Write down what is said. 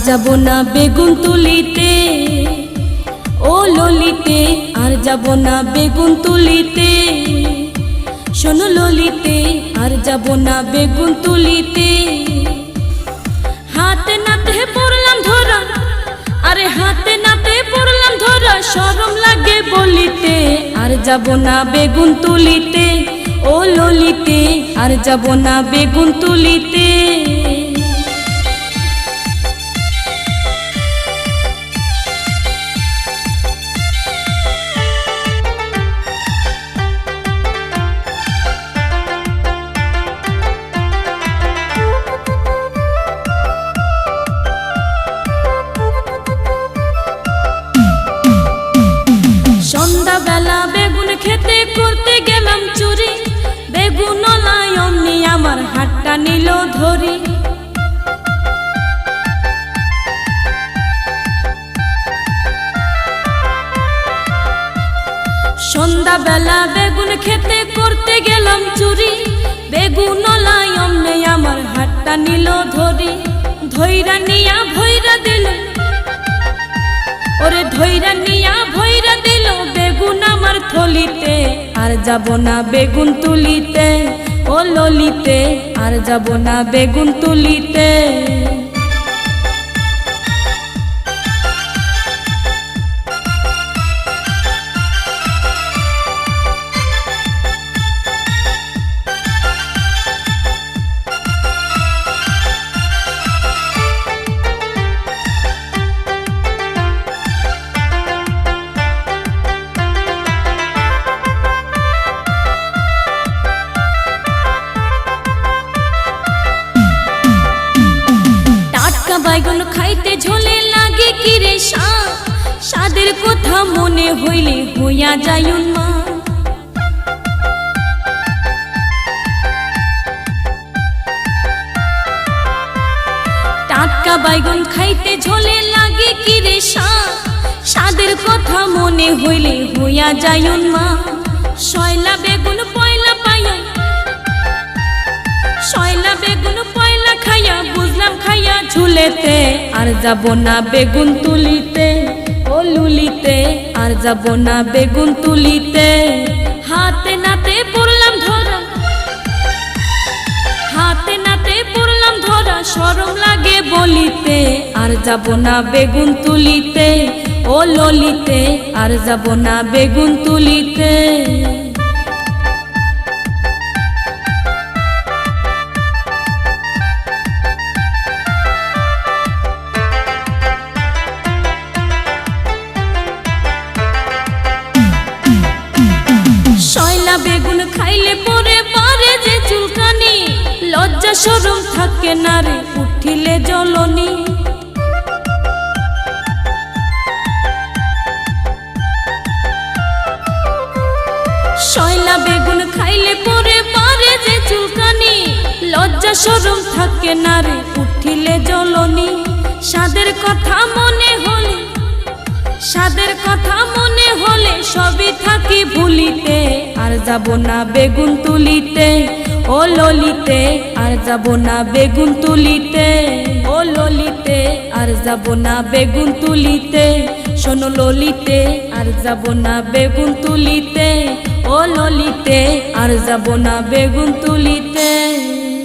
যাব না বেগুন তুলিতে, ও ললিতে আর যাব না বেগুন তুলিতে। শোনো ললিতে আর যাব না বেগুন তুলিতে। হাতে নাতে পড়লাম ধরা, আরে হাতে নাতে পড়লাম ধরা, শরম লাগে বলিতে। আর যাব না বেগুন তুলিতে, ও ললিতে আর যাব না বেগুন তুলিতে। সন্ধ্যাবেলা বেগুন খেতে করতে গেলাম চুরি, বেগুন লাই অমনি আমার হাতটা নিল ধরি। সন্ধ্যাবেলা বেগুন খেতে করতে গেলাম চুরি, বেগুন লাই অমনি আমার হাতটা নিল ধরি। ধৈরা নিয়া ভৈরা দিল, ওরে ধৈরা নিয়া ভৈরা দিল বেগুন আমার থলিতে। আর যাব না বেগুন তুলিতে, ও ললিতে আর যাব না বেগুন তুলিতে। বাইগুন খাইতে ঝোলে লাগে কি রে স্বাদ, স্বাদের কথা মনে হইলে হইয়া যায় উন্মাদ। টাটকা বাইগুন খাইতে ঝোলে লাগে কি রে স্বাদ, স্বাদের কথা মনে হইলে হইয়া যায় উন্মাদ। শয়লা বেগুন পয়লা পাইয়া, শয়লা বেগুন পয়লা খাইয়া বুঝলাম খাইয়া ঝুলেতে। আর যাব না বেগুন তুলিতে, ও লুলিতে আর যাব না বেগুন তুলিতে। হাতে নাতে পড়লাম ধরা, হাতে নাতে পড়লাম ধরা, শরম লাগে বলিতে। আর যাব না বেগুন তুলিতে, ও ললিতে আর যাব না বেগুন তুলিতে। শয়লা বেগুন খাইলে পরে পারে যে চুলকানি, লজ্জা শরম থাকে না রে উঠিলে জ্বলনি। শয়লা বেগুন খাইলে পরে পারে যে চুলকানি, লজ্জা শরম থাকে না রে উঠিলে জ্বলনি। স্বাদের কথা মনে হলে, স্বাদের কথা মনে হলে সবই থাকি ভুলিতে। আর যাব না বেগুন তুলিতে, ও ললিতে আর যাব না বেগুন তুলিতে। ও ললিতে আর যাব না বেগুন তুলিতে। শোনো ললিতে আর যাব না বেগুন তুলিতে, ও ললিতে আর যাব না বেগুন তুলিতে।